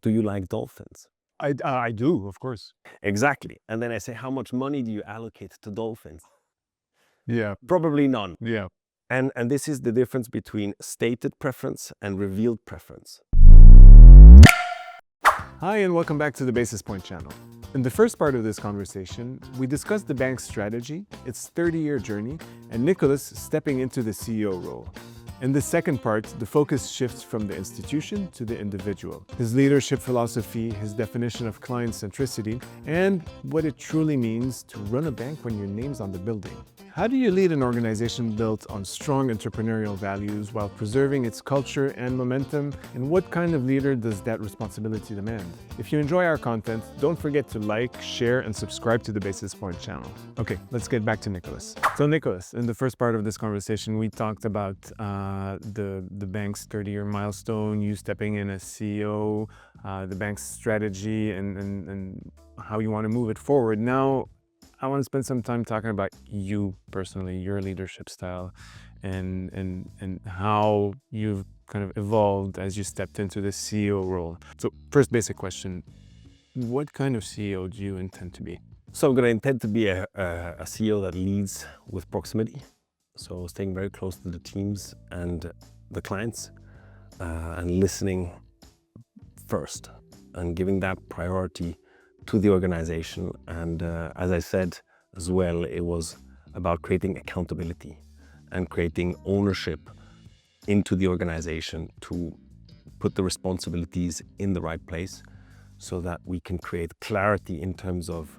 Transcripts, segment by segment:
Do you like dolphins? I do, of course. Exactly. And then I say, how much money do you allocate to dolphins? Yeah, Probably none. yeah. And this is the difference between stated preference and revealed preference. Hi, and welcome back to the Basis Point channel. In the first part of this conversation, we discussed the bank's strategy, its 30-year journey, and Nicolas stepping into the CEO role. In the second part, the focus shifts from the institution to the individual, his leadership philosophy, his definition of client centricity, and what it truly means to run a bank when your name's on the building. How do you lead an organization built on strong entrepreneurial values while preserving its culture and momentum? And what kind of leader does that responsibility demand? If you enjoy our content, don't forget to like, share, and subscribe to the Basis Point channel. Okay, let's get back to Nicolas. So Nicolas, in the first part of this conversation, we talked about the bank's 30-year milestone, you stepping in as CEO, the bank's strategy, and how you want to move it forward. Now, I want to spend some time talking about you personally, your leadership style, and how you've kind of evolved as you stepped into the CEO role. So first basic question, what kind of CEO do you intend to be? So I'm going to intend to be a CEO that leads with proximity. So staying very close to the teams and the clients and listening first and giving that priority to the organization. And as I said as well, it was about creating accountability and creating ownership into the organization to put the responsibilities in the right place so that we can create clarity in terms of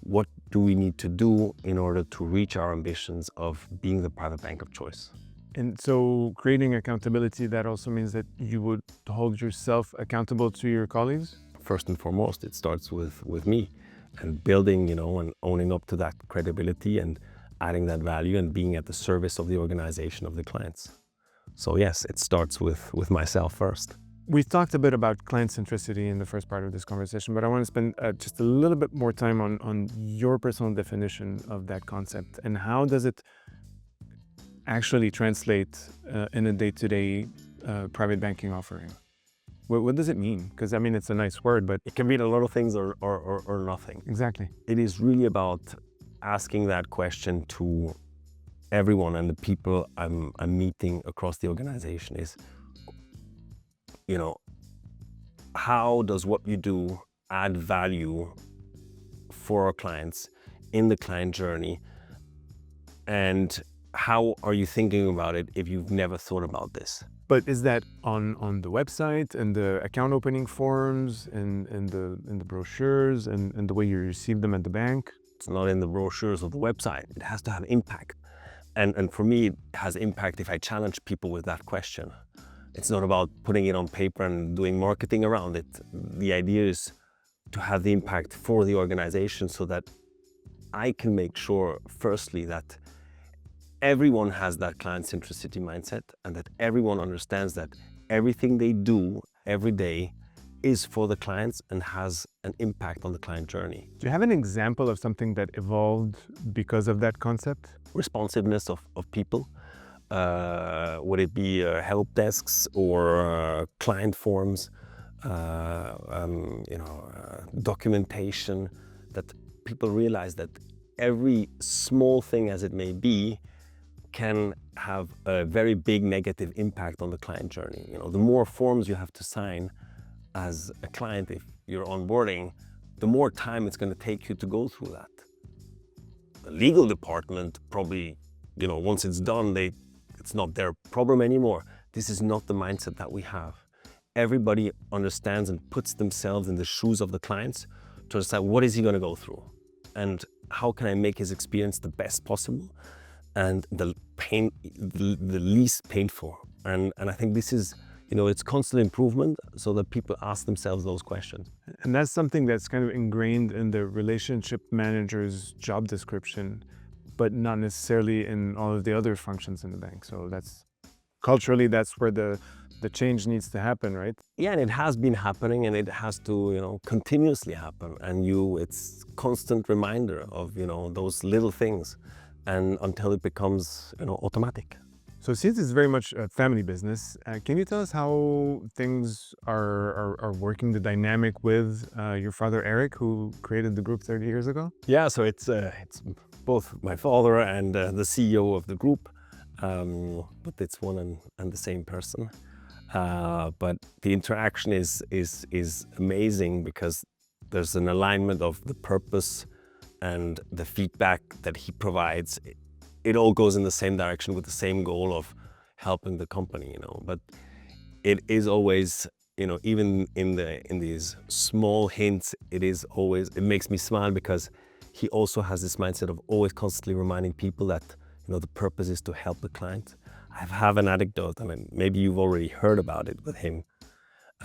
what do we need to do in order to reach our ambitions of being the private bank of choice. And so creating accountability, that also means that you would hold yourself accountable to your colleagues? First and foremost, it starts with me and building, and owning up to that credibility and adding that value and being at the service of the organization of the clients. So yes, it starts with myself first. We've talked a bit about client centricity in the first part of this conversation, but I want to spend just a little bit more time on your personal definition of that concept and how does it actually translate in a day-to-day private banking offering? What does it mean? Because I mean, it's a nice word, but it can mean a lot of things or nothing. Exactly. It is really about asking that question to everyone and the people I'm meeting across the organization is, how does what you do add value for our clients in the client journey? And how are you thinking about it if you've never thought about this? But is that on the website and the account opening forms and the brochures and the way you receive them at the bank? It's not in the brochures or the website. It has to have impact. And for me, it has impact if I challenge people with that question. It's not about putting it on paper and doing marketing around it. The idea is to have the impact for the organization so that I can make sure, firstly, that everyone has that client centricity mindset and that everyone understands that everything they do every day is for the clients and has an impact on the client journey. Do you have an example of something that evolved because of that concept? Responsiveness of people. Would it be help desks or client forms, documentation, that people realize that every small thing as it may be can have a very big negative impact on the client journey. The more forms you have to sign as a client, if you're onboarding, the more time it's going to take you to go through that. The legal department probably, once it's done, it's not their problem anymore. This is not the mindset that we have. Everybody understands and puts themselves in the shoes of the clients to decide what is he going to go through and how can I make his experience the best possible and the least painful. And I think this is, it's constant improvement so that people ask themselves those questions. And that's something that's kind of ingrained in the relationship manager's job description, but not necessarily in all of the other functions in the bank. So that's culturally, that's where the change needs to happen, right? Yeah, and it has been happening and it has to, continuously happen. And it's constant reminder of, those little things and until it becomes, automatic. So Syz is very much a family business. Can you tell us how things are working, the dynamic with your father, Eric, who created the group 30 years ago? Yeah, so it's both my father and the CEO of the group, but it's one and the same person. But the interaction is amazing because there's an alignment of the purpose and the feedback that he provides. It all goes in the same direction with the same goal of helping the company, you know. But it is always, you know, even in these small hints, it makes me smile because he also has this mindset of always constantly reminding people that, you know, the purpose is to help the client. I have an anecdote. I mean, maybe you've already heard about it with him,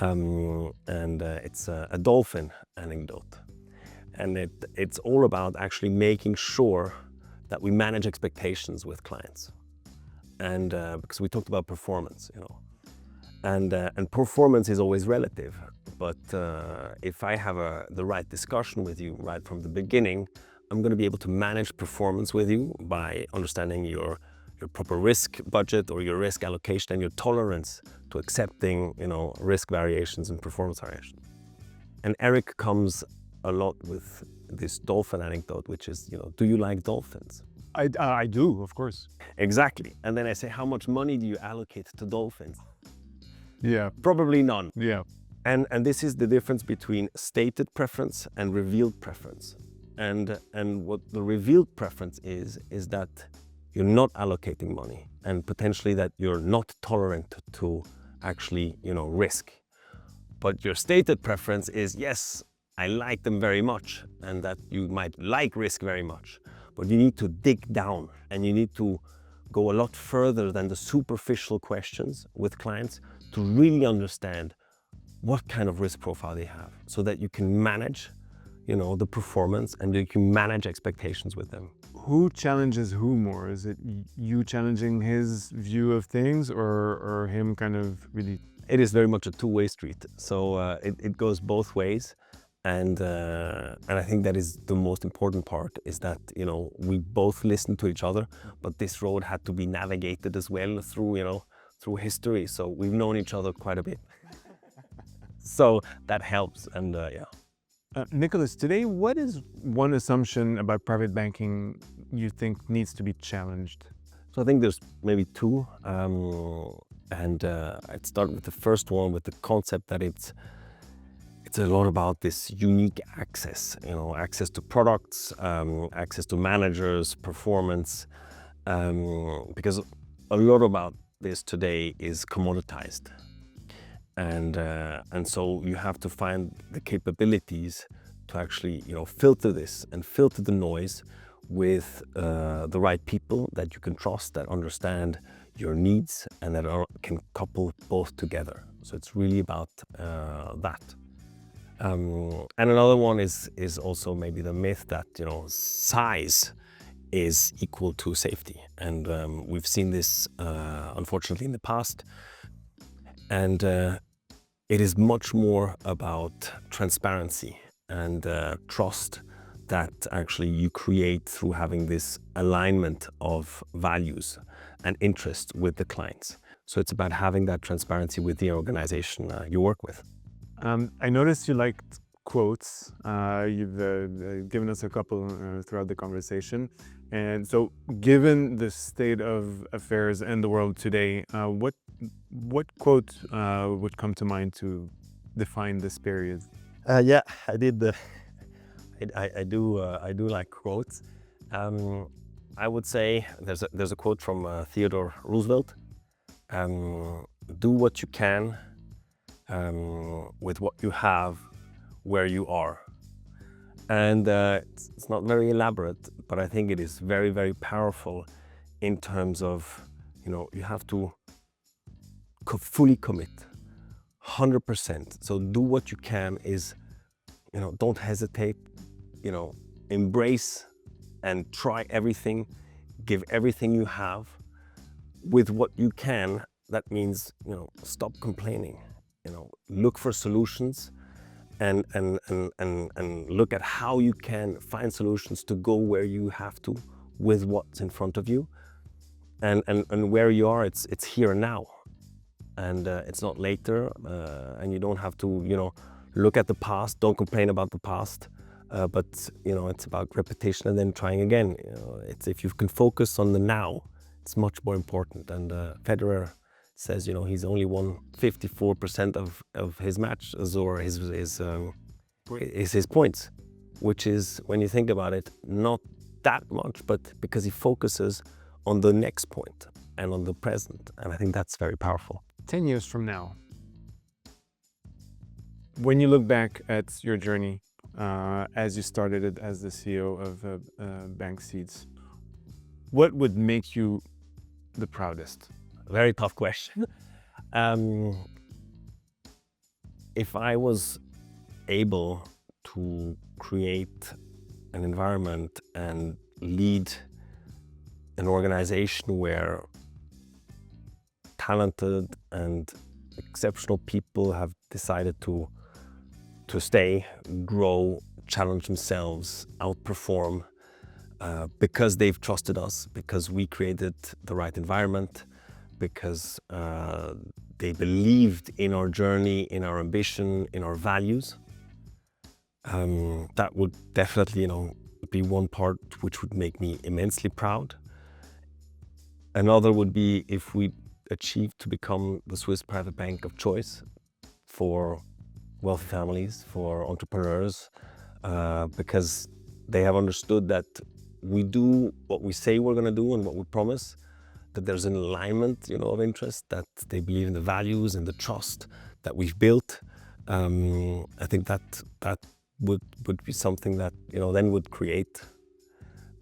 and it's a dolphin anecdote, and it's all about actually making sure that we manage expectations with clients, and because we talked about performance, you know, and performance is always relative. But if I have the right discussion with you right from the beginning, I'm going to be able to manage performance with you by understanding your proper risk budget or your risk allocation and your tolerance to accepting, you know, risk variations and performance variations. And Eric comes a lot with this dolphin anecdote, which is, you know, do you like dolphins? I do, of course. Exactly. And then I say, how much money do you allocate to dolphins? Yeah, Probably none. yeah. And this is the difference between stated preference and revealed preference. And what the revealed preference is that you're not allocating money, and potentially that you're not tolerant to actually, you know, risk. But your stated preference is, yes, I like them very much, and that you might like risk very much, but you need to dig down and you need to go a lot further than the superficial questions with clients to really understand what kind of risk profile they have, so that you can manage, you know, the performance, and you can manage expectations with them. Who challenges who more? Is it you challenging his view of things, or him kind of really? It is very much a two-way street, so it goes both ways, and I think that is the most important part, is that, you know, we both listen to each other, but this road had to be navigated as well through, you know, through history. So we've known each other quite a bit, so that helps. And yeah. Nicolas, today, what is one assumption about private banking you think needs to be challenged? So I think there's maybe two, and I'd start with the first one, with the concept that it's a lot about this unique access, you know, access to products, access to managers, performance, because a lot about this today is commoditized. And so you have to find the capabilities to actually, you know, filter this and filter the noise with the right people that you can trust, that understand your needs, and that can couple both together. So it's really about that. And another one is also maybe the myth that, you know, size is equal to safety. And we've seen this unfortunately in the past. And it is much more about transparency and trust that actually you create through having this alignment of values and interest with the clients. So it's about having that transparency with the organization you work with. I noticed you liked quotes. You've given us a couple throughout the conversation. And so, given the state of affairs in the world today, what quote would come to mind to define this period? Yeah, I did. I do like quotes. I would say there's a quote from Theodore Roosevelt. Do what you can with what you have where you are. And it's not very elaborate, but I think it is very, very powerful in terms of, you know, you have to fully commit, 100%. So do what you can is, you know, don't hesitate, you know, embrace and try everything, give everything you have with what you can. That means, you know, stop complaining, you know, look for solutions and look at how you can find solutions to go where you have to with what's in front of you. and where you are, it's here and now, and it's not later, and you don't have to, you know, look at the past, don't complain about the past, but you know, it's about repetition and then trying again. You know, it's, if you can focus on the now, it's much more important. And Federer says, you know, he's only won 54% of his matches, or his points, which is, when you think about it, not that much, but because he focuses on the next point and on the present. And I think that's very powerful. 10 years from now, when you look back at your journey as you started it as the CEO of Bank Syz, what would make you the proudest? Very tough question. If I was able to create an environment and lead an organization where talented and exceptional people have decided to stay, grow, challenge themselves, outperform, because they've trusted us, because we created the right environment, because they believed in our journey, in our ambition, in our values. That would definitely, you know, be one part which would make me immensely proud. Another would be if we achieved to become the Swiss private bank of choice for wealthy families, for entrepreneurs, because they have understood that we do what we say we're going to do and what we promise, that there's an alignment, you know, of interest, that they believe in the values and the trust that we've built. I think that would be something that, you know, then would create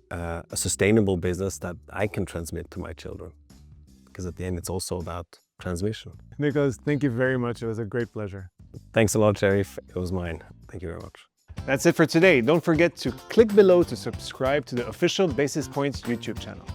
a sustainable business that I can transmit to my children, because at the end it's also about transmission. Nicolas, thank you very much. It was a great pleasure. Thanks a lot, Sheriff. It was mine. Thank you very much. That's it for today. Don't forget to click below to subscribe to the official Basis Points YouTube channel.